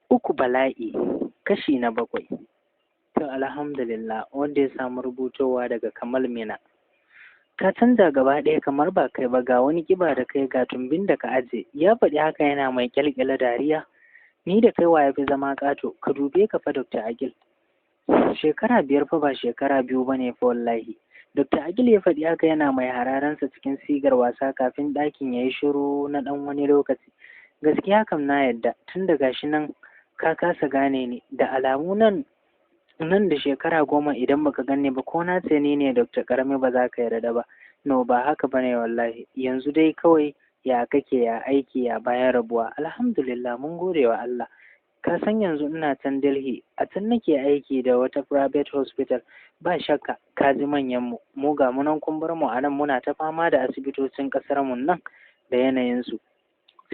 Uku bala'i kashi na 7. To alhamdulillah wanda ya samu rubutowa daga Kamal Mina. Ka canza gaba ɗaya kamar ba kai ba, ga wani kiba da kai ga tumbin da ka aje. Ya faɗi haka yana mai kyalkyala dariya. Ni da kai wa ya fi zama ƙato, ka dube ka fa Dr. Agil. Shekara 5 fa ba shekara 2 ba ne fa wallahi. Dr. Agil ya faɗi haka yana mai hararansa cikin sigar wasa kafin ɗakin ya yi shiru na ɗan wani lokaci. Gaskiya kam na yadda, tun da gashi nan ka kasa gane ni, da alamu nan da shekara 10 idan baka gane ba ko na ce ni ne Dr. Karami ba za ka yarda ba. No, ba haka ba ne wallahi. Yanzu dai kawai ya kake, ya aiki, ya bayan rabuwa. Alhamdulillah mun gode wa Allah. Ka san yanzu ina can Delhi, a can nake aiki da wata private hospital. Ba shakka ka ji manyan mu ga munan kun bar mu a nan muna ta fama da asibitocin kasar mu nan da yanayinsu.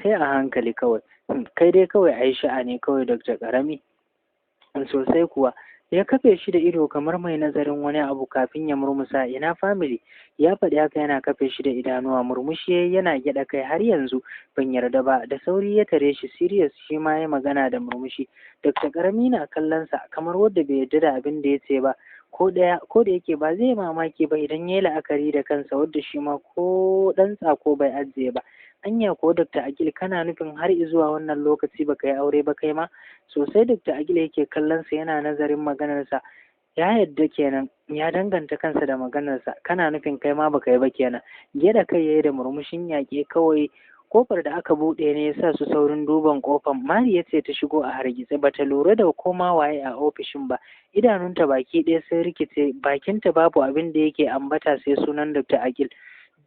Sai a hankali kawai. Kai dai kawai a yi sha'ani kawai Dr. Karami. Sosai kuwa. Ya kafe shi da ido kamar mai nazarin wani abu kafin ya murmusa. Ina family? Ya faɗi haka yana kafe shi da idanuwa. Murmushi yana gyaɗa kai. Har yanzu ban yarda ba. Da sauri ya tare shi serious, shi ma ya magana da murmushi. Dr. Karami na kallonsa kamar wadda bai yarda da abin da ya ce ba. Ko da yake ba zai mamaki ba idan ya yi la'akari da kansa wadda shi ma ko ɗan tsako bai ajiye ba. Anya ko Dr. Agil kana nufin har zuwa wannan lokaci baka yi aure ba kai ma? Sosai Dr. Agil yake kallonsa yana nazarin maganarsa. Ya yadda kenan, ya danganta kansa da maganarsa. Kana nufin kai ma baka yi ba kenan. Gyaɗa kai yayi da murmushin yaƙe kawai. Kofar da aka buɗe ne ya sa su saurin duban kofar. Mariya ce ta shigo a hargitse, bata lura da koma waye a ofishin ba. Idanunta baki ɗaya sun rikice, bakinta babu abin da yake ambata sai sunan Dr. Agil.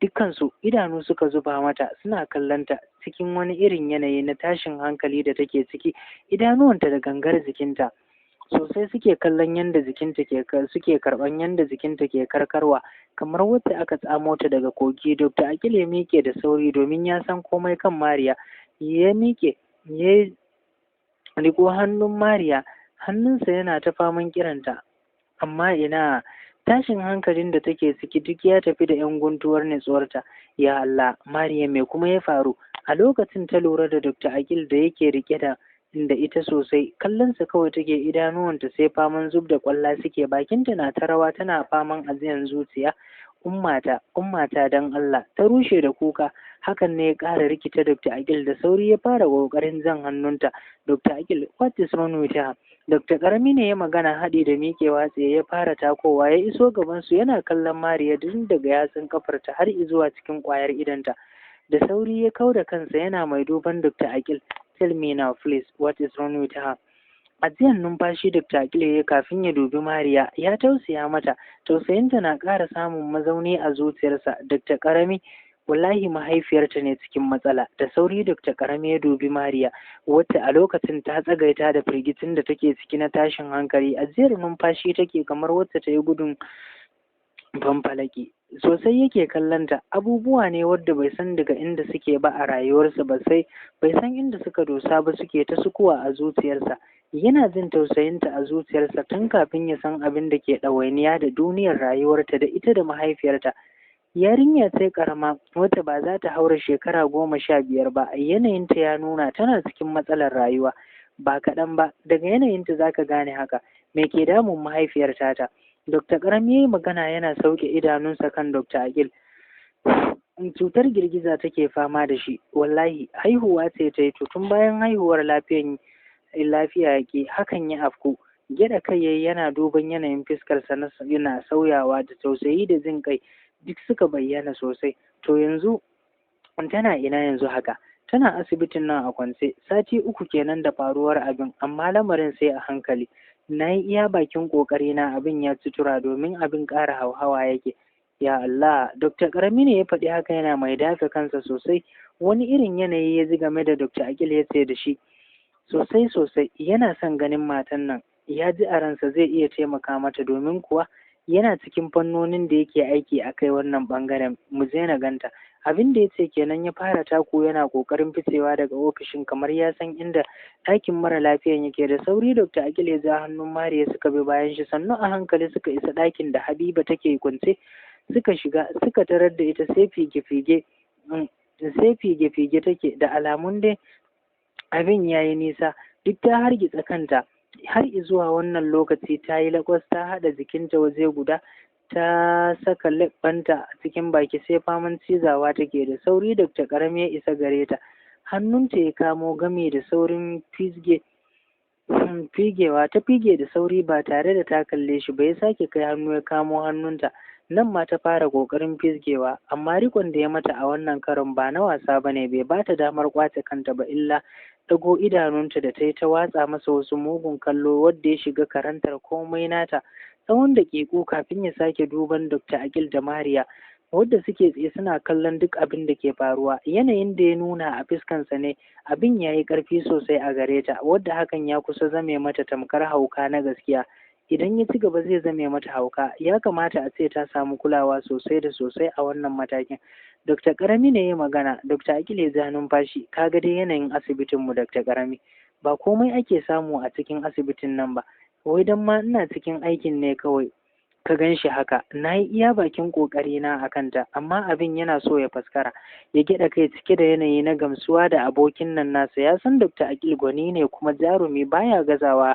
Dukkansu idanu suka zuba mata suna kallonta cikin wani irin yanayi na tashin hankali da take ciki. Idanuwanta da gangar jikinta sosai suke kallon yanda jikinta suke karɓan yanda jikinta ke karkarwa kamar wacce aka tsamo ta daga kogi. Dr. Akil ya miƙe da sauri domin ya san komai kan Mariya. Ya miƙe ya riko hannun Mariya, hannunsa yana ta faman kiranta amma ina, tashin hankalin da take ciki duk ya tafi da 'yan guntuwar nutsuwarta. Ya Allah, Mariya me kuma ya faru? A lokacin ta lura da Dr. Akil da yake rike da ita sosai. Kallonsa kawai take, idanuwanta sai faman zub da kwalla suke, bakinta na ta rawa tana faman aziyan zuciya. Ummata dan Allah, ta rushe da kuka. Hakan ne ya ƙara rikita Dr. Akil. Da sauri ya fara ƙoƙarin jan hannunta. Dr. Akil, what is wrong with her? Dr. Karami ne ya magana haɗi da miƙewa tsaye ya fara takowa ya iso gabansu yana kallon Mariya tun daga yatsun kafarta har zuwa cikin ƙwayar idonta. Da sauri ya kau da kansa yana mai duban Dr. Akil. Tell me now please, what is wrong with her? Ajiyan numfashi Dr. Akil ya kafin ya dubi Mariya. Ya tausaya mata. Tausayinta na ƙara samun mazauni a zuciyarsa. Dr. Karami, wallahi mahaifiyarta ne cikin matsala. Da sauri Dr. Karami ya dubi Mariya wacce a lokacin ta tsagaita da firgicin da take ciki na tashin hankali. Ajiyar numfashi take kamar wacce ta yi gudun fanfalaki. Sosai yake kallonta. Abubuwa ne wadda bai san daga inda suke ba a rayuwarsa ba, sai bai san inda suka dosa ba suke ta sukuwa a zuciyarsa. Yana jin tausayinta a zuciyarsa tun kafin ya san abin da ke ɗawainiya da duniyar rayuwarta da ita da mahaifiyarta. Yarinya sai karama wata ba za ta haura shekara 15 ba. Yanayinta ya nuna tana cikin matsalar rayuwa ba kaɗan ba. Daga yanayinta za ka gane haka. Me ke damun mahaifiyar tata? Dr. Karami ya yi magana yana sauke idanunsa kan Dr. Agil. Cutar girgiza take fama da shi. Wallahi haihuwa ce ta yi, tun bayan haihuwar lafiya yake hakan ya afku. Gyaɗa kai yayi yana duban yanayin fuskarsa yana sauyawa, da tausayi da jin kai duk suka bayyana sosai. To yanzu tana ina yanzu haka? Tana asibitin nan a kwance. Sati 3 kenan da faruwar abin, amma lamarin sai a hankali. Na yi iya bakin ƙoƙarina, abin ya ci tura domin abin ƙara hauhawa yake. Ya Allah, Dr. Karami ne ya faɗi haka yana mai dafe kansa sosai. Wani irin yanayi ya ji game da Dr. Akil ya ce da shi sosai yana son ganin matan nan. Ya ji a ransa zai iya taimaka mata domin kuwa yana cikin fannonin da yake aiki a kai wannan ɓangaren. Mu je na ganta. Abin da ya ce kenan ya fara taku yana ƙoƙarin ficewa daga ofishin kamar ya san inda ɗakin mara lafiyan yake. Da sauri Dr. Akil ya ja hannun Mariya suka bi bayan shi, sannu a hankali suka isa ɗakin da Habiba take kwance. Suka shiga suka tarar da ita sai fige-fige take, da alamun dai abin ya yi nisa. duk ta hargitsa kanta. Har zuwa wannan lokaci ta yi lakwas, ta haɗa jikinta waje guda, ta saka leɓɓanta a cikin baki sai faman cizawa take. Da sauri Dr. Karami ya isa gare ta, hannunta ya kamo game da saurin figewa. Ta fige da sauri ba tare da ta kalle shi ba, ya sake kai hannu ya kamo hannunta. Nan ma ta fara ƙoƙarin fisgewa, amma rikon da ya mata a wannan karon ba na wasa ba ne, bai ba ta damar ƙwace kanta ba, illa ɗago idanunta da ta yi ta watsa masa wasu mugun kallo wadda ya shiga karantar komai nata tsawon daƙiƙu kafin ya sake duban Dr. Akil da Mariya wadda suke tsaye suna kallon duk abin da ke faruwa. Yanayin da ya nuna a fuskansa ne abin ya yi ƙarfi sosai a gare ta, wadda hakan ya kusa zame mata tamkar hauka na gaskiya. Idan ya ci gaba zai zame mata hauka. Ya kamata a ce ta samu kulawa sosai da sosai a wannan matakin. Dr. Karami ne ya magana. Dr. Akil ya ja numfashi. Kaga dai yanayin asibitinmu Dr. Karami. Ba komai ake samu a cikin asibitin nan ba. Wai dan ma ina cikin aikin ne kawai ka gan shi haka. Na yi iya bakin ƙoƙari na a kanta, amma abin yana so ya faskara. Ya gyaɗa kai cike da yanayi na gamsuwa da abokin nan nasa. Ya san Dr. Akil gwani ne kuma jarumi, baya gazawa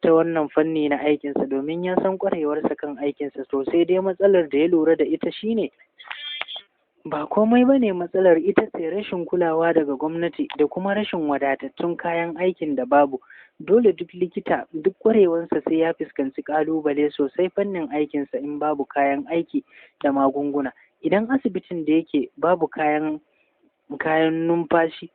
ta wannan fanni na aikinsa domin ya san ƙwarewarsa kan aikinsa. To sai dai matsalar da ya lura da ita shine ba komai ba ne, matsalar ita ce rashin kulawa daga gwamnati da kuma rashin wadatattun kayan aikin da babu. Dole duk likita duk ƙwarewarsa sai ya fuskanci ƙalubale sosai fannin aikinsa in babu kayan aiki da magunguna. Idan asibitin da yake babu kayan numfashi,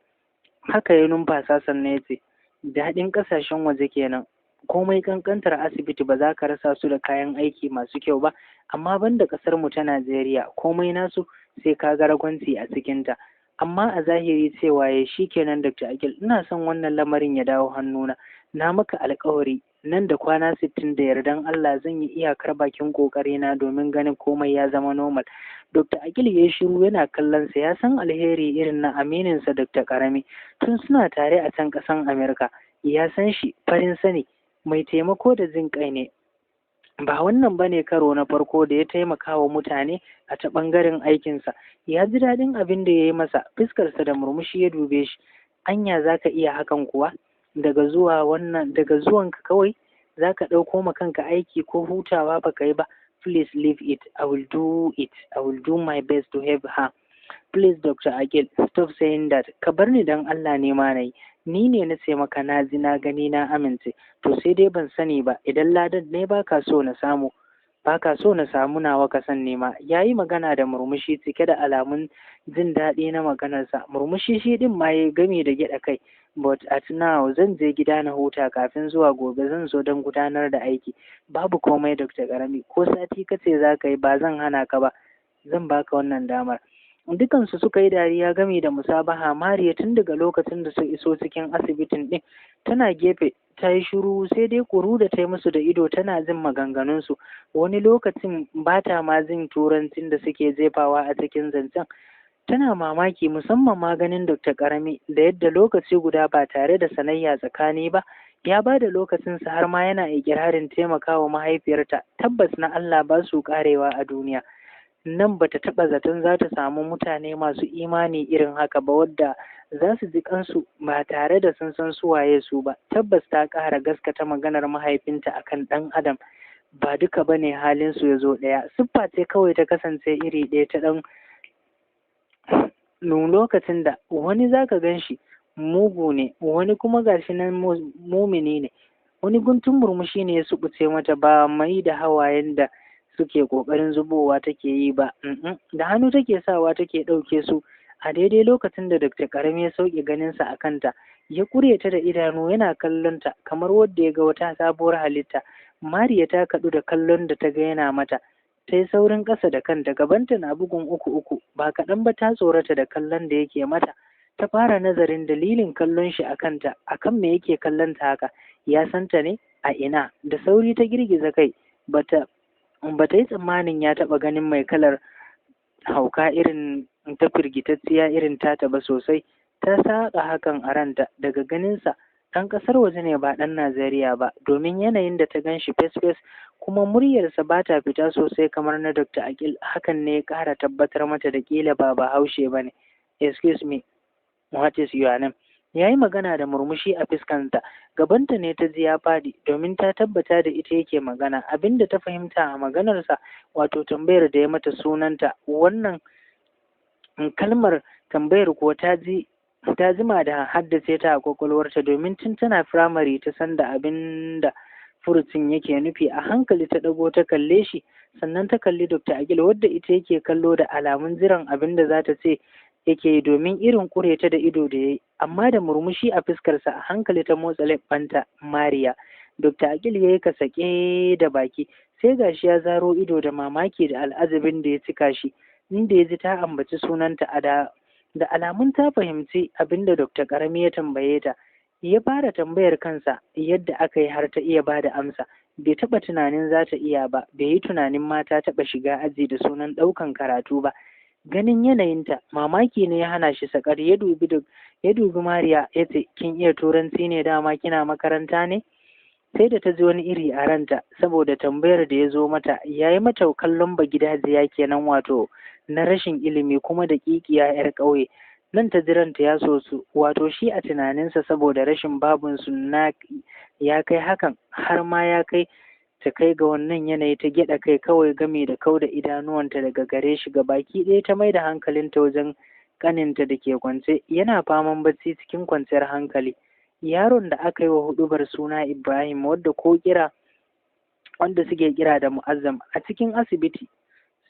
haka ya numfasa sannan ya ce, daɗin ƙasashen waje kenan. Komai kankantar asibiti ba za ka rasa su da kayan aiki masu kyau ba, amma banda ƙasar mu ta Najeriya komai nasu sai ka ga ragwanci a cikinta. Amma a zahiri cewa ya shi kenan Dr. Akil, ina son wannan lamarin ya dawo hannuna. Na maka alƙawari nan da kwana 60 da yardan Allah zan yi iyakar bakin ƙoƙarina domin ganin komai ya zama normal. Dr. Akil ya yi shiru yana kallon sa. Ya san alheri irin na amininsa Dr. Karami tun suna tare a can ƙasan Amerika. Ya san shi farin sani, mai taimako da jin kai ne. Ba wannan ba ne karo na farko da ya taimaka wa mutane a ta ɓangaren aikinsa. Ya ji daɗin abin da ya yi masa, fuskarsa da murmushi ya dube shi. Anya za ka iya hakan kuwa? Daga zuwanka kawai za ka ɗauko ma kanka aiki ko hutawa ba ka yi ba? Please leave it. I will do it. I will do my best to help her. Please Dr. Akil, stop saying that. Ka bar ni don Allah ne ma na yi. Ni ne na ce maka na ji na gani na amince. To sai dai ban sani ba, idan ladan ne baka so na samu nawa ka san nema. Ya yi magana da murmushi cike da alamun jin daɗi na maganarsa. Murmushi shi ɗin ma ya gami da gyaɗa kai. But at now zan je gida na huta, kafin zuwa gobe zan zo don gudanar da aiki. Babu komai Dr. Karami, ko sati kace za ka yi ba zan hana ka ba. Zan baka wannan damar. Dukansu suka yi dariya gami da musabaha. Mariya tun daga lokacin da su iso cikin asibitin ɗin tana gefe ta yi shiru, sai dai kuru da ta yi musu da ido tana jin maganganunsu. Wani lokacin ba ta ma jin turancin da suke jefawa a cikin zancen. Tana mamaki musamman maganin Dr. Karami da yadda lokaci guda ba tare da sanayya tsakani ba ya ba da lokacinsa har ma yana ikirarin taimakawa mahaifiyarta. Tabbas na Allah ba su karewa a duniya. Nan ba ta taɓa zaton za ta samu mutane masu imani irin haka ba, wadda za su ji kansu ba tare da sun san suwaye su ba. Tabbas ta ƙara gaskata maganar mahaifinta akan ɗan adam ba duka ba ne halinsu ya zo ɗaya. Siffa ce kawai ta kasance iri ɗaya ta ɗan lokacin da wani za ka gan shi mugu ne, wani kuma gashi nan mumini ne. Wani guntun murmushi ne ya suɓuce mata, ba mai da hawayen da suke ƙoƙarin zubowa take yi ba. Da hannu take sawa take ɗauke su a daidai lokacin da Dr. Karami ya sauke ganinsa a kanta. Ya ƙure ta da idanu yana kallon ta kamar wadda ya ga wata sabuwar halitta. Mariya ta kaɗu da kallon da ta ga yana mata. Ta yi saurin ƙasa da kanta, gabanta na bugun uku. Ba kaɗan ba ta tsorata da kallon da yake mata. Ta fara nazarin dalilin kallon shi a kanta, akan me yake kallon ta haka. Ya santa ne? A ina? Da sauri ta girgiza kai. Bata yi tsammanin ya taɓa ganin mai kalar hauka irin ta firgitacciya irin tata ba sosai. Ta saƙa hakan a ranta. Daga ganinsa ɗan ƙasar waje ne ba ɗan Najeriya ba, domin yanayin da ta gan shi fes-fes kuma muryarsa ba ta fita sosai kamar na Dr. Akil. Hakan ne ya ƙara tabbatar mata da ƙila ba Bahaushe ba ne. Excuse me, what is your name? Ya yi magana da murmushi a fuskanta, gabanta ne ta ji ya faɗi domin ta tabbata da ita yake magana. Abinda ta fahimta a maganarsa wato tambayar da ya mata sunanta. Wannan kalmar tambayar kuwa ta jima da haddace ta a kwakwalwarta domin tun tana firamare ta san da abin da furucin yake nufi. A hankali ta ɗago ta kalle shi, sannan ta kalli Dr. Agil wadda ita yake kallo da alamun jiran abin da za ta ce yake yi domin irin ƙure ta da ido da ya yi, amma da murmushi a fuskarsa. A hankali ta motsa leɓɓanta. Mariya. Dr. Agil ya yi kasake da baki, sai gashi ya zaro ido da mamaki da al'ajabin da ya cika shi, inda ya ji ta ambaci sunanta da alamun ta fahimci abin da Dr. Karami ya tambaye ta. Ya fara tambayar kansa yadda aka yi har ta iya ba da amsa. Bai taɓa tunanin za ta iya ba, bai yi tunanin ma ta taɓa shiga aji da sunan ɗaukan karatu ba. Ganin yanayinta, mamaki ne ya hana shi sakar. Ya dubi Mariya ya ce, kin iya turanci ne dama kina makaranta ne? Sai da ta ji wani iri a ranta saboda tambayar da ya zo mata. Ya yi mata kallon bagidajiya kenan, wato na rashin ilimi kuma da ƙiƙiya 'yar ƙauye. Nan ta ji ranta ya so su, wato shi a tunaninsa saboda rashin babunsu na ya kai hakan, har ma ya kai ta kai ga wannan yanayi. Ta gyaɗa kai kawai game da kau da idanuwanta daga gare shi. Baki ɗaya ta mai da hankalinta wajen ƙaninta da ke kwance yana faman bacci cikin kwanciyar hankali. Yaron da aka yi wa huɗubar suna Ibrahim, wanda suke kira da Mu'azzam, a cikin asibiti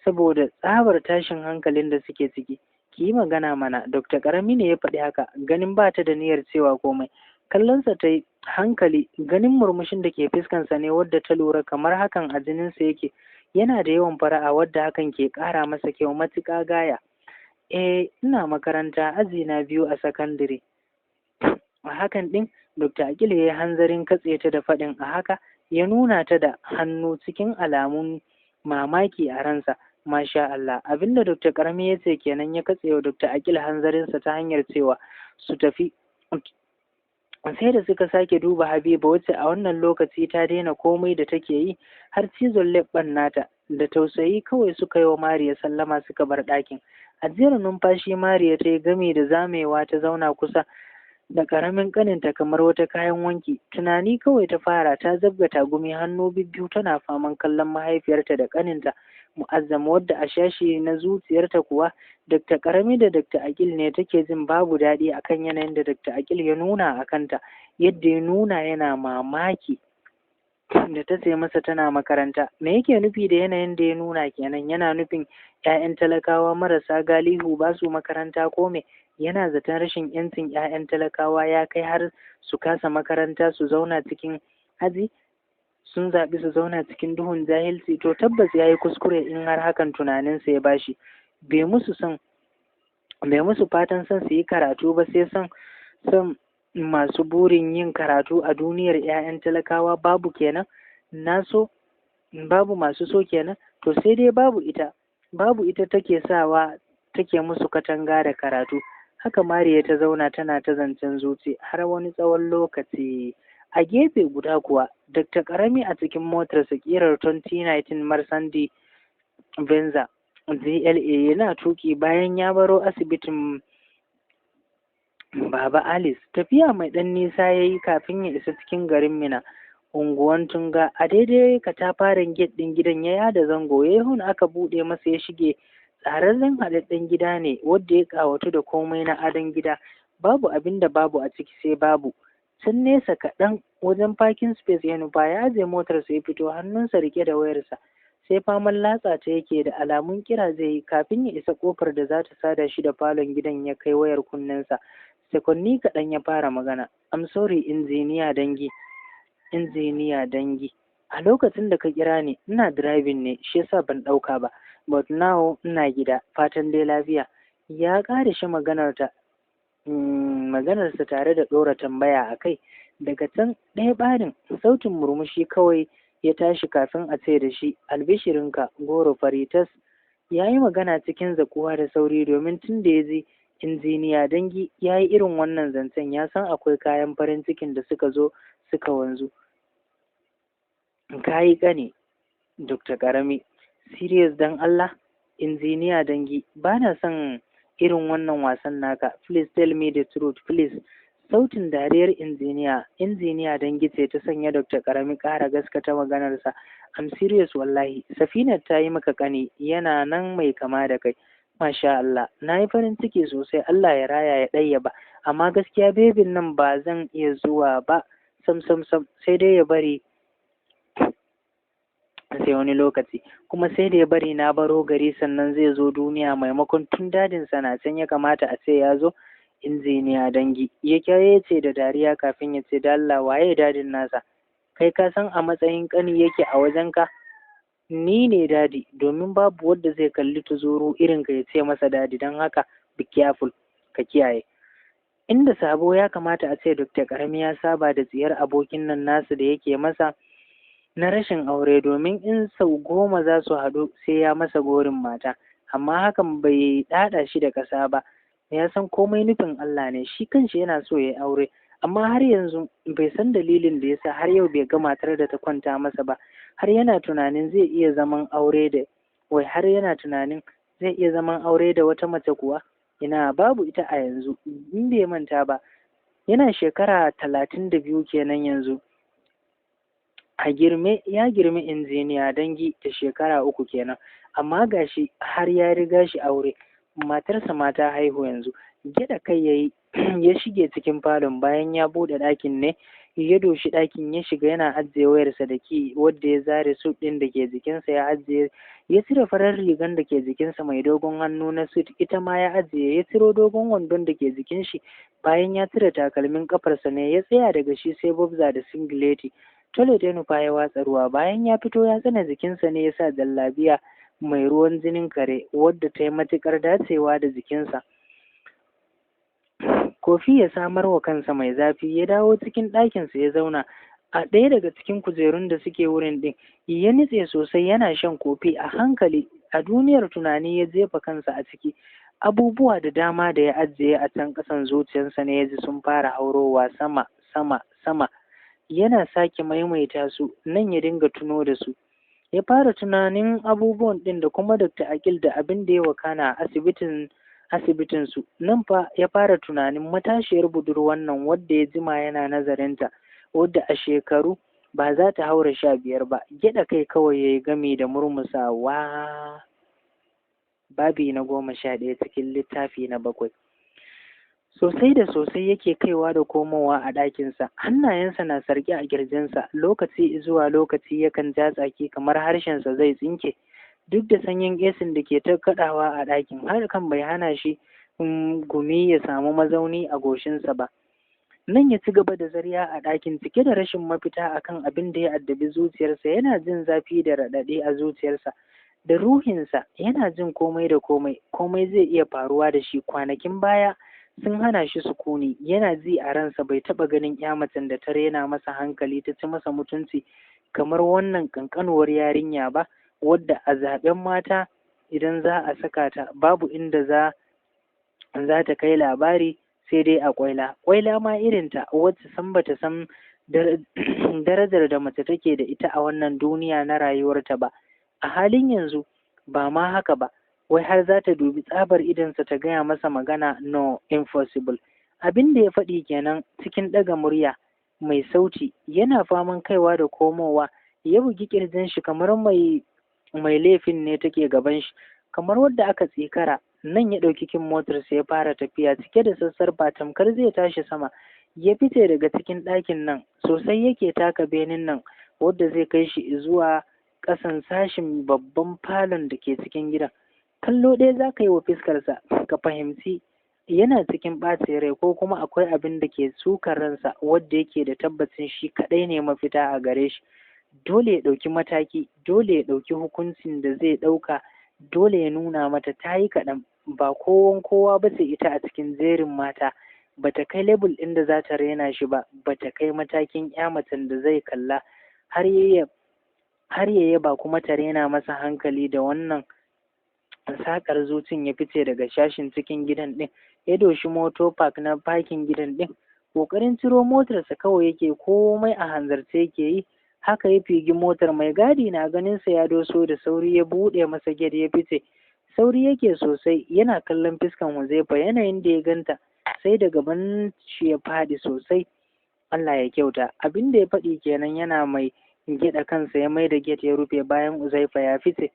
saboda tsabar tashin hankalin da suke ciki. Ki yi magana mana. Dr. Karami ne ya faɗi haka, ganin ba ta da niyyar cewa komai. Kallonsa ta yi hankali, ganin murmushin da ke fuskansa ne wadda ta lura kamar hakan a jininsa yake. Yana da yawan fara'a wadda hakan ke ƙara masa kyau matuƙa gaya. Ina makaranta, aji na 2 a sakandare. A hakan ɗin, Dr. Akil ya yi hanzarin katse ta da faɗin a haka, ya nuna ta da hannu cikin alamun mamaki a ransa. Masha Allah, abinda Dr. Karami ya ce kenan. Ya katse wa Dr. Akil hanzarinsa ta hanyar cewa su tafi. Sai da suka sake duba Habiba, wacce a wannan lokaci ta daina komai da take yi, har cizon leɓɓan nata. Da tausayi kawai suka yi wa Mariya sallama suka bar ɗakin. Ajiyar numfashi Mariya ta yi gami da zamewa ta zauna kusa da ƙaramin ƙaninta kamar wata kayan wanki. Tunani kawai ta fara. Ta zabga tagumi hannu bibbiyu tana faman kallon mahaifiyarta da ƙaninta Mu'azzam, wadda a shashi na zuciyarta kuwa Dr. Karami da Dr. Akil ne take jin babu daɗi akan yanayin da Dr. Akil ya nuna a kanta, yadda ya nuna yana mamaki da ta ce masa tana makaranta. Me yake nufi da yanayin da ya nuna kenan? Yana nufin 'ya'yan talakawa marasa galihu ba su makaranta ko me? Yana zaton rashin 'yancin 'ya'yan talakawa ya kai har su kasa makaranta, su zauna cikin aji, sun zaɓi su zauna cikin duhun jahilci? To tabbas ya yi kuskure in har hakan tunaninsa ya bashi. Bai musu fatan son su yi karatu ba, sai son masu burin yin karatu a duniyar 'ya'yan talakawa babu kenan. Babu masu so kenan. To sai dai babu ita take sawa take musu katanga da karatu. Haka Mariya ta zauna tana ta zancen zuci har wani tsawon lokaci. A gefe guda kuwa Dr. Karami a cikin motarsa ƙirar 2019 Mercedes Venza GLA yana tuki bayan ya baro asibitin Baba Alice. Tafiya mai ɗan nisa ya yi kafin ya isa cikin garin Mina, unguwan Tunga. A daidai katafaren gate ɗin gidan ya yada zango, ya yi hun aka buɗe masa ya shige. Tsararren haɗaɗɗen gida ne wadda ya ƙawatu da komai na adon gida. Babu abin da babu a ciki sai babu. Sun nesa kaɗan wajen parking space ya nufa, ya ajiye motarsa ya fito, hannunsa rike da wayarsa. Sai faman latsa ta yake, da alamun kira zai yi. Kafin ya isa kofar da za ta sada shi da falon gidan ya kai wayar kunnensa. Sekonni kaɗan ya fara magana. I'm sorry injiniya dangi. A lokacin da ka kira ni ina driving ne, shi yasa ban ɗauka ba. But now ina gida, fatan dai lafiya. Ya ƙare shi maganarsa tare da ɗora tambaya a kai. Daga can ɗaya ɓarin sautin murmushi kawai ya tashi kafin a ce da shi albishirinka goro faritas. Ya yi magana cikin zakuwa da sauri domin tun da ya ji injiniya dangi ya yi irin wannan zancen ya san akwai kayan farin cikin da suka zo suka wanzu. Ka yi ƙane Dr. Karami. Serious dan Allah? Injiniya dangi, ba na son irin wannan wasan naka. Please tell me the truth, please. Sautin dariyar injiniya Dangice ta sanya Dr. Karami ƙara gaskata maganarsa. I'm serious wallahi, Safinat ta yi maka ƙani, yana nan mai kama da kai. Masha Allah, na yi farin ciki sosai, Allah ya raya ya ɗayyaba, amma gaskiya bebin nan ba zan iya zuwa ba, sam, sai dai ya bari sai wani lokaci, kuma sai da ya bari na baro gari sannan zai zo duniya, maimakon tun dadinsa na can ya kamata a ce ya zo. Injiniya Dangi ya ce da dariya kafin ya ce, da Allah waye dadin nasa, kai ka san a matsayin ƙani yake a wajenka? Ni ne dadi, domin babu wanda zai kalli tuzuru irin ka ya ce masa dadi, don haka be careful, ka kiyaye. Inda sabo ya kamata a ce Dr. Karami ya saba da tsiyar abokin nan nasu da yake masa na rashin aure, domin in sau 10 za su haɗu sai ya masa gorin mata, amma hakan bai ɗaɗa shi da ƙasa ba. Ya san komai nufin Allah ne, shi kanshi yana so ya yi aure, amma har yanzu bai san dalilin da yasa har yau bai ga matar da ta kwanta masa ba. Har yana tunanin zai iya zaman aure da wata mace kuwa? Ina babu ita a yanzu, in bai manta ba yana shekara 32 kenan yanzu. Ya girme injiniya Dangi da shekara 3 kenan, amma gashi har ya riga shi aure, matarsa ma ta haihu yanzu. Gyaɗa kai yayi ya shige cikin falon, bayan ya buɗe ɗakin ne ya doshi ɗakin ya shiga, yana ajiye wayarsa da ki wadda ya zare suit ɗin da ke jikinsa ya ajiye, ya cire farar rigan da ke jikinsa mai dogon hannu na suit ita ma ya ajiye, ya ciro dogon wandon da ke jikin shi, bayan ya cire takalmin kafarsa ne ya tsaya daga shi sai bobza da singileti. Toilet ya nufa ya watsa ruwa, bayan ya fito ya tsana jikinsa ne ya sa jallabiya mai ruwan jinin kare wadda ta yi matuƙar dacewa da jikinsa. Kofi ya samar wa kansa mai zafi, ya dawo cikin ɗakinsa ya zauna a ɗaya daga cikin kujerun da suke wurin ɗin, ya nitse sosai yana shan kofi a hankali. A duniyar tunani ya jefa kansa a ciki, abubuwa da dama da ya ajiye a can ƙasan zuciyarsa ne ya ji sun fara haurowa sama, yana sake maimaita su, nan ya dinga tuno da su. Ya fara tunanin abubuwan ɗin da kuma Dr. Akil da abin da ya wakana a asibitin su. Nan fa ya fara tunanin matashiyar budurwan nan wadda ya jima yana nazarinta, wadda a shekaru ba za ta haura 15 ba. Gyaɗa kai kawai ya yi gami da murmusawa. Babi na 11 cikin littafi na 7. Sosai da sosai yake kaiwa da komowa a ɗakinsa, hannayensa na sarƙe a ƙirjinsa, lokaci zuwa lokaci yakan ja tsaki kamar harshensa zai tsinke. Duk da sanyin esin da ke ta kaɗawa a ɗakin, har kan bai hana shi gumi ya samu mazauni a goshinsa ba. Nan ya ci gaba da zariya a ɗakin cike da rashin mafita akan abin da ya addabi zuciyarsa, yana jin zafi da raɗaɗi a zuciyarsa da ruhinsa, yana jin komai da komai zai iya faruwa da shi. Kwanakin baya sun hana shi sukuni, yana ji a ransa bai taɓa ganin ƴa macen da ta rena masa hankali ta ci masa mutunci kamar wannan ƙanƙanuwar yarinya ba, wadda a zaɓen mata idan za a saka ta babu inda za ta kai labari sai dai a ƙwaila ma irinta, wacce san bata san darajar da mace take da ita a wannan duniya na rayuwarta ba. A halin yanzu ba ma haka ba, wai har za ta dubi tsabar idonsa ta gaya masa magana? No, impossible. Abin da ya faɗi kenan cikin ɗaga murya mai sauti, yana faman kaiwa da komowa. Ya bugi ƙirjin shi kamar mai laifin ne take gaban shi, kamar wadda aka tsikara. Nan ya ɗauki kin motarsa ya fara tafiya cike da sassarfa tamkar zai tashi sama. Ya fice daga cikin ɗakin nan, sosai yake taka benin nan wadda zai kai shi zuwa ƙasan sashin babban falon da ke cikin gidan. Kallo ɗaya za ka yi wa fiskarsa ka fahimci yana cikin ɓacin rai, ko kuma akwai abin da ke sukar ransa wadda yake da tabbacin shi kaɗai ne mafita a gare shi. Dole ya ɗauki mataki, dole ya ɗauki hukuncin da zai ɗauka, dole ya nuna mata ta yi kaɗan, ba kowa ba ce ita a cikin jerin mata, ba ta kai lebul ɗin da za ta rena shi ba, ba ta kai matakin ƴa macen da zai kalla har ya yaba kuma ta rena masa hankali. Da wannan sakar zucin ya fice daga shashin cikin gidan ɗin, ya doshi moto park na parking gidan ɗin. Ƙoƙarin ciro motarsa kawai yake, komai a hanzarce yake yi. Haka ya figi motar, mai gadi na ganinsa ya doso da sauri ya buɗe masa gate ya fice. Sauri yake sosai, yana kallon fiskan Huzaifa, yanayin da ya ganta sai da gaban shi ya faɗi sosai. Allah ya kyauta. Abin da ya faɗi kenan yana mai gyaɗa kansa ya mai da gate ya rufe bayan Uzaifa ya fice.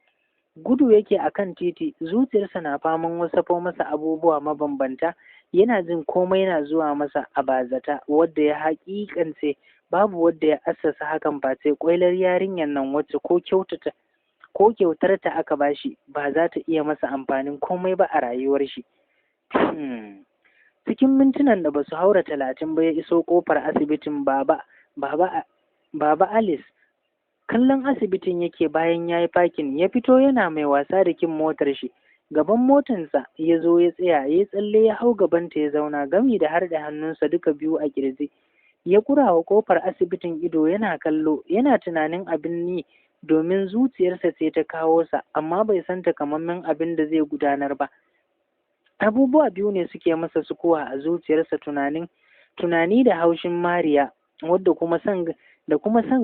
Gudu yake akan titi, zuciyarsa na faman wasafo masa abubuwa mabambanta, yana jin komai na zuwa masa a bazata, wadda ya haƙiƙance babu wadda ya assasa hakan face ƙwailar yarinyar nan wacce ko kyautar ta aka bashi ba za ta iya masa amfanin komai ba a rayuwar shi. Cikin mintunan da ba su haura 30 ba ya iso ƙofar asibitin Baba Alice. Kallon asibitin yake bayan ya yi fakin, ya fito yana mai wasa da kin motar shi. Gaban motansa ya zo ya tsaya, ya yi tsalle ya hau gabanta ya zauna gami da har da hannunsa duka biyu a kirji. Ya kurawa ƙofar asibitin ido yana kallo, yana tunanin abin yi domin zuciyarsa ce ta kawo sa, amma bai san takamaiman abin da zai gudanar ba. Abubuwa biyu ne suke masa sukuwa a zuciyarsa, tunani da haushin Mariya, wadda kuma son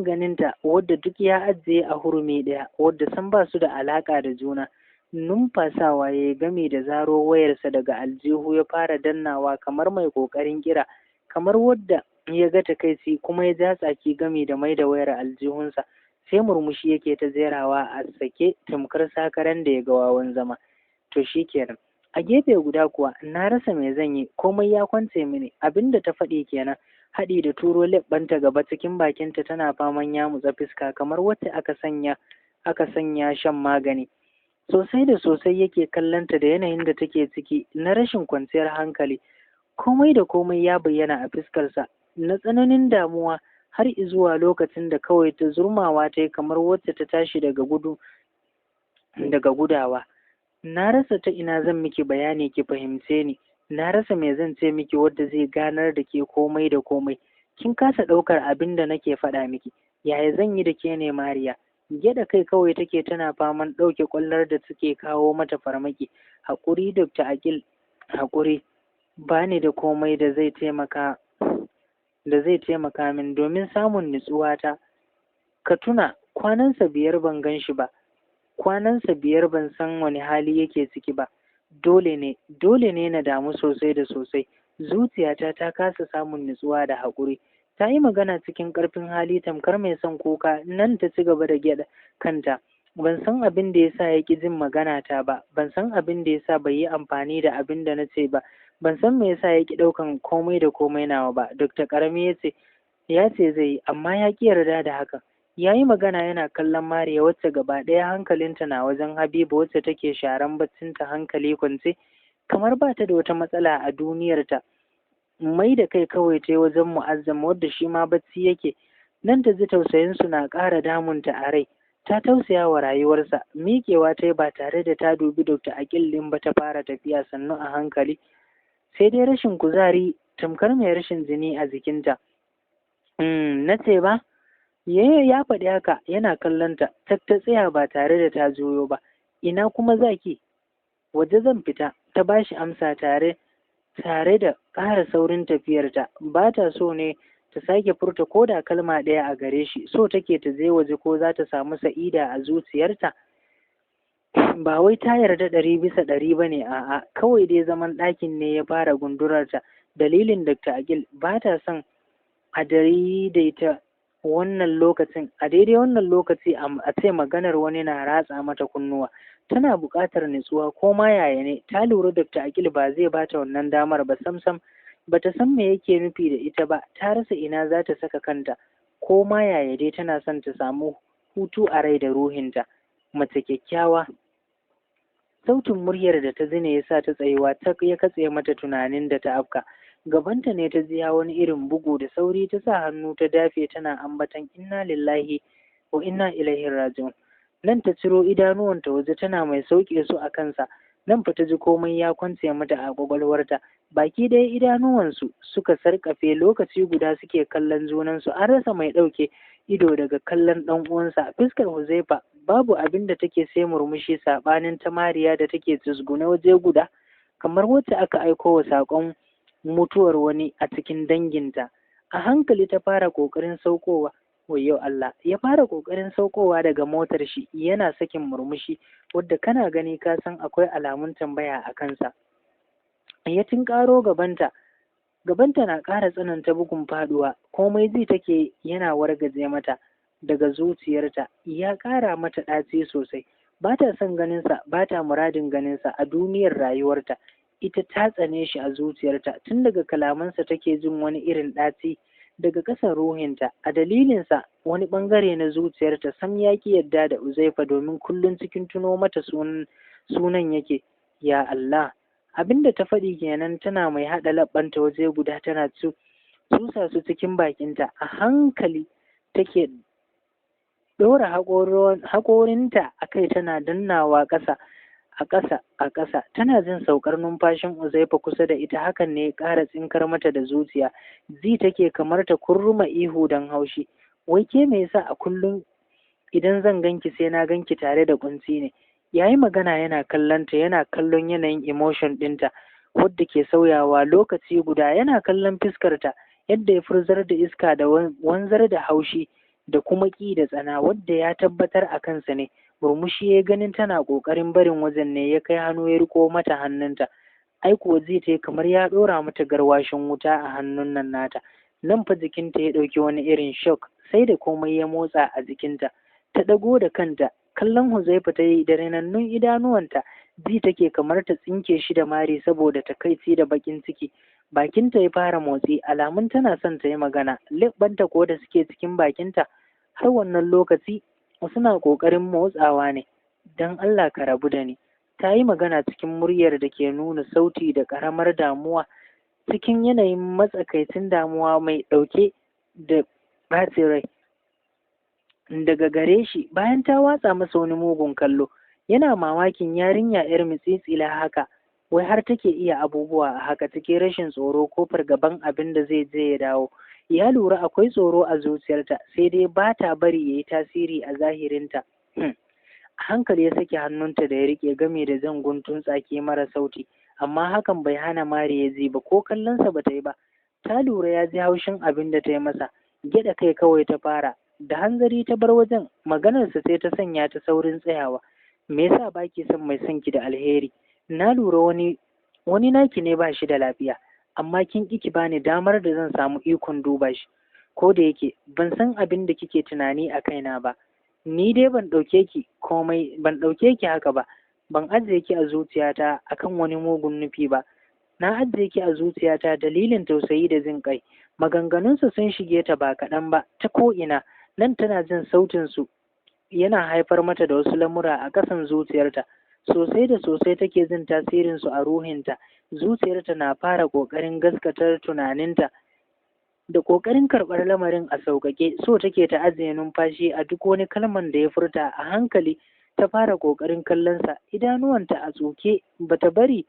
ganinta, wadda duk ya ajiye a hurumi ɗaya, wadda san ba su da alaƙa da juna. Numfasawa ya yi gami da zaro wayarsa daga aljihu ya fara dannawa kamar mai ƙoƙarin kira, kamar wadda ya ga takaici kuma ya ja tsaki gami da mai da wayar aljihunsa, sai murmushi yake ta jerawa a sake tamkar sakaran da ya ga wawan zama. To shi kenan. A gefe guda kuwa na rasa me zan yi, komai ya kwance mini. Abinda ta faɗi kenan, haɗi da turo leɓɓanta gaba cikin bakinta tana faman yamutsa fuska kamar wacce aka sanya shan magani. Sosai da sosai yake kallonta da yanayin da take ciki na rashin kwanciyar hankali. Komai da komai ya bayyana a fuskarsa na tsananin damuwa, har izuwa lokacin da kawai ta zurmawa ta yi kamar wacce ta tashi daga gudawa. Na rasa ta ina zan miki bayani ki fahimce ni, na rasa me zan ce miki wadda zai ganar da ke komai da komai. Kin kasa ɗaukar abin da nake faɗa miki. Yaya zan yi da ke ne Mariya? Gyaɗa kai kawai take tana faman ɗauke ƙwallar da suke kawo mata farmaki. Haƙuri Dr. Akil, haƙuri. Ba ni da komai da zai taimaka min domin samun nutsuwata. Ka tuna kwanansa 5 ban gan shi ba. Kwanansa 5 ban san wani hali yake ciki ba. Dole ne na damu sosai da sosai. Zuciyata ta kasa samun nutsuwa da haƙuri. Ta yi magana cikin ƙarfin hali tamkar mai son kuka, nan ta ci gaba da gyaɗa kanta. Ban san abin da ya sa ya ƙi jin magana ta ba, ban san abin da ya sa bai yi amfani da abin da na ce ba, ban san me ya sa ya ƙi ɗaukan komai da komai nawa ba. Dr. Karami ya ce zai yi, amma ya ƙi yarda da hakan. Ya yi magana yana kallon Mariya wacce gaba ɗaya hankalinta na wajen Habiba wacce take sharan baccinta hankali kwance, kamar ba ta da wata matsala a duniyarta. Mai da kai kawai ta yi wajen Mu'azzam wadda shi ma bacci yake. Nan ta ji tausayinsu na ƙara damunta a rai. Ta tausaya wa rayuwarsa, miƙewa ta yi ba tare da ta dubi Dr. Akil ɗin ba ta fara tafiya sannu a hankali. Sai dai rashin kuzari tamkar mai rashin jini a jikinta. Na ce ba? Ya faɗi haka yana kallonta, ta tsaya ba tare da ta juyo ba. Ina kuma zaki? Waje zan fita, ta ba shi amsa tare da ƙara saurin tafiyarta. Ba ta so ne ta sake furta ko da kalma ɗaya a gare shi, so take ta je waje ko za ta samu sa'ida a zuciyarta. Ba wai ta yarda 100% ba ne, a'a, kawai dai zaman ɗakin ne ya fara gundurarta. Dalilin Dr. Agil ba ta son a daidaita wannan lokacin, a daidai wannan lokaci a ce maganar wani na ratsa mata kunnuwa. Tana buƙatar nutsuwa ko ma yaya ne. Ta lura Dr. Akil ba zai bata wannan damar ba samsam. Bata san me yake nufi da ita ba, ta rasa ina za ta saka kanta. Ko ma yaya dai tana son ta samu hutu a rai da ruhinta. Mace kyakkyawa. Sautin muryar da ta ji ne ya sa ta tsayuwa, ya katse mata tunanin da ta afka. Gabanta ne ta ji wani irin bugu, da sauri ta sa hannu ta dafe tana ambatan inna lillahi wa inna ilaihi raji'un. Nan ta ciro idanuwanta waje tana mai sauke su a kansa. Nan fa ta ji komai ya kwance mata a kwakwalwarta. Baki ɗaya idanuwansu suka sarƙafe, lokaci guda suke kallon junansu. An rasa mai ɗauke ido daga kallon ɗan uwansa. Fuskar Huzaifa babu abin da take sai murmushi, saɓanin ta Mariya da take tuzgune waje guda kamar wacce aka aiko wa saƙon mutuwar wani a cikin danginta. A hankali ta fara ƙoƙarin saukowa. Wayyo Allah, ya fara ƙoƙarin saukowa daga motar shi, yana sakin murmushi wadda kana gani ka san akwai alamun tambaya a kansa. ya tinkaro gabanta na ƙara tsananta bugun faduwa, komai zai take yana wargaje mata daga zuciyarta, ya ƙara mata ɗaci sosai. Ba ta son ganinsa, ba ta muradin ganinsa a duniyar rayuwarta. Ita ta tsane shi a zuciyarta, tun daga kalamansa take jin wani irin ɗaci daga ƙasar ruhinta. A dalilinsa wani ɓangare na zuciyarta sam ya ki yadda da Uzaifa, domin kullum cikin tuno mata sunan yake. Ya Allah, abinda ta faɗi kenan, tana mai haɗa labbanta waje guda, tana cusa su cikin bakinta. A hankali take ɗora haƙorinta a kai, tana dannawa ƙasa a ƙasa, tana jin saukar numfashin Uzaifa kusa da ita. Hakan ne ya ƙara tsinkar mata da zuciya. Ji take kamar ta kurruma ihu don haushi. Wai ke me yasa a kullum idan zan ganki sai na ganki tare da kunci ne? Yayi magana yana kallonta, yana kallon yanayin emotion ɗinta wadda ke sauyawa lokaci guda, yana kallon fuskarta yadda ya furzar da iska da wanzar da haushi da kuma ƙi da tsana wadda ya tabbatar a kansa ne. Murmushi ya ganin tana ƙoƙarin barin wajen ne, ya kai hannu ya riko mata hannunta. Ai kuwa zai ta kamar ya ɗora mata garwashin wuta a hannun nan nata. Nan fa jikinta ya ɗauki wani irin shock, sai da komai ya motsa a jikinta. Ta ɗago da kanta, kallon Huzaifa ta yi da rinannun idanuwanta. Ji take kamar ta tsinke shi da mari saboda takaici da bakin ciki. Bakinta ya fara motsi, alamun tana son ta yi magana. Leɓɓanta ko da suke cikin bakinta har wannan lokaci suna ƙoƙarin motsawa ne. Don Allah ka rabu da ni. Ta yi magana cikin muryar da ke nuna sauti da ƙaramar damuwa, cikin yanayin matsakaicin damuwa mai ɗauke da ɓacin rai daga gare shi. Bayan ta watsa masa wani mugun kallo, yana mamakin yarinya 'yar mitsitsila haka, wai har take iya abubuwa a haka cikin rashin tsoro ko fargaban abin da zai je ya dawo. Ya lura akwai tsoro a zuciyarta, sai dai ba ta bari ya yi tasiri a zahirinta. A hankali ya sake hannunta da ya rike game da jan guntun tsaki mara sauti, amma hakan bai hana mari ya ji ba, ko kallonsa ba ta yi ba. Ta lura ya ji haushin abin da ta yi masa. Gyaɗa kai kawai ta fara, da hanzari ta bar wajen. Maganarsa sai ta sanya ta saurin tsayawa. Me yasa baki son mai son ki da alheri? Na lura wani naki ne ba shi da lafiya, amma kin ƙi ki bani damar da zan samu ikon duba shi. Ko da yake ban san abin da kike tunani a kaina ba, ni dai ban ɗauke ki haka ba. Ban ajiye ki a zuciyata akan wani mugun nufi ba. Na ajiye ki a zuciyata dalilin tausayi da jin ƙai. Maganganunsa sun shige ta ba kaɗan ba, ta ko'ina. Nan tana jin sautinsu yana haifar mata da wasu lamura a ƙasan zuciyarta. Sosai da sosai take jin tasirinsu a ruhinta. Zuciyarta na fara ƙoƙarin gaskatar tunaninta da ƙoƙarin karɓar lamarin a sauƙaƙe. So take ta ajiye numfashi a duk wani kalman da ya furta. A hankali ta fara ƙoƙarin kallonsa, idanuwanta a tsoke. Bata bari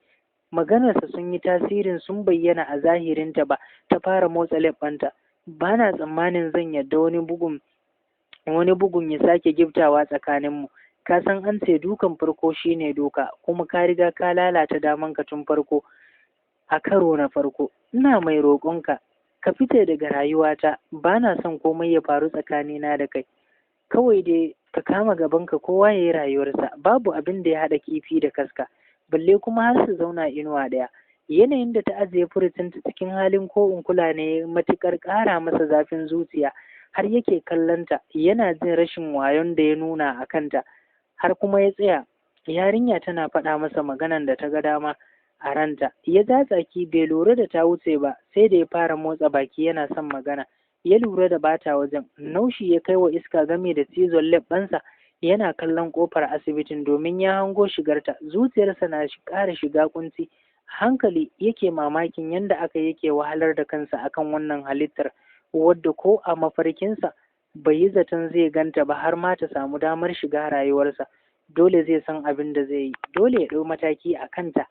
maganarsa sun yi tasirin sun bayyana a zahirinta ba. Ta fara motsa leɓɓanta. Ba na tsammanin zan yarda wani bugun ya sake giftawa tsakaninmu. Ka san an ce dukan farko shine doka, kuma ka riga ka lalata damanka tun farko a karo na farko. Ina mai roƙonka ka fice daga rayuwata. Ba na son komai ya faru tsakanina da kai. Kawai dai ka kama gabanka, kowa ya yi rayuwarsa. Babu abin da ya haɗa kifi da kaska, balle kuma har su zauna inuwa ɗaya. Yanayin da ta ajiye furucinta cikin halin ko in kula ne matuƙar ƙara masa zafin zuciya. Har yake kallonta, yana jin rashin wayon da ya nuna a kanta. Har kuma ya tsaya. Yarinya tana faɗa masa maganan da ta ga dama a ranta. Ya ja tsaki, bai lura da ta wuce ba, sai da ya fara motsa baki yana son magana. Ya lura da bata wajen. Naushi ya kai wa iska game da cizon leɓɓansa. Yana kallon ƙofar asibitin domin ya hango shigarta. Zuciyarsa na ƙara shiga kunci. Hankali yake mamakin yadda aka yake wahalar da kansa akan wannan halittar, wadda ko a mafarkinsa bai yi zaton zai ganta ba, har ma ta samu damar shiga rayuwarsa. Dole zai san abin da zai yi, dole ya ɗau mataki a kanta.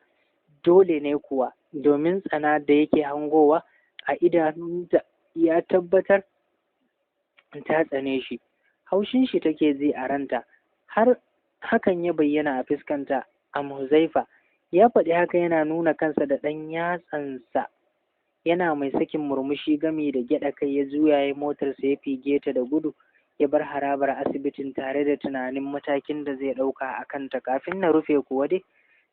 Dole ne kuwa, domin tsana da yake hangowa a idanunta ya tabbatar ta tsane shi. Haushin shi take ji a ranta, har hakan ya bayyana a fuskanta. Huzaifa ya faɗi haka yana nuna kansa da ɗan yatsansa, yana mai sakin murmushi gami da gyaɗa kai. Ya juya ya motarsa ya fige ta da gudu, ya bar harabar asibitin tare da tunanin matakin da zai ɗauka a kanta. Kafin na rufe kuwa dai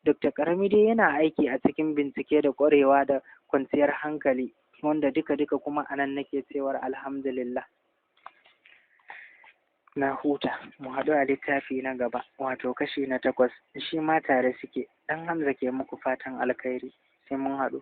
Dr. Karami dai yana aiki a cikin bincike da ƙwarewa da kwanciyar hankali, wanda duka kuma anan nake cewar alhamdulillah. Na huta. Mu haɗu a littafi na gaba, wato kashi na 8, shi ma tare suke. Ɗan Hamza ke muku fatan alkhairi, sai mun haɗu.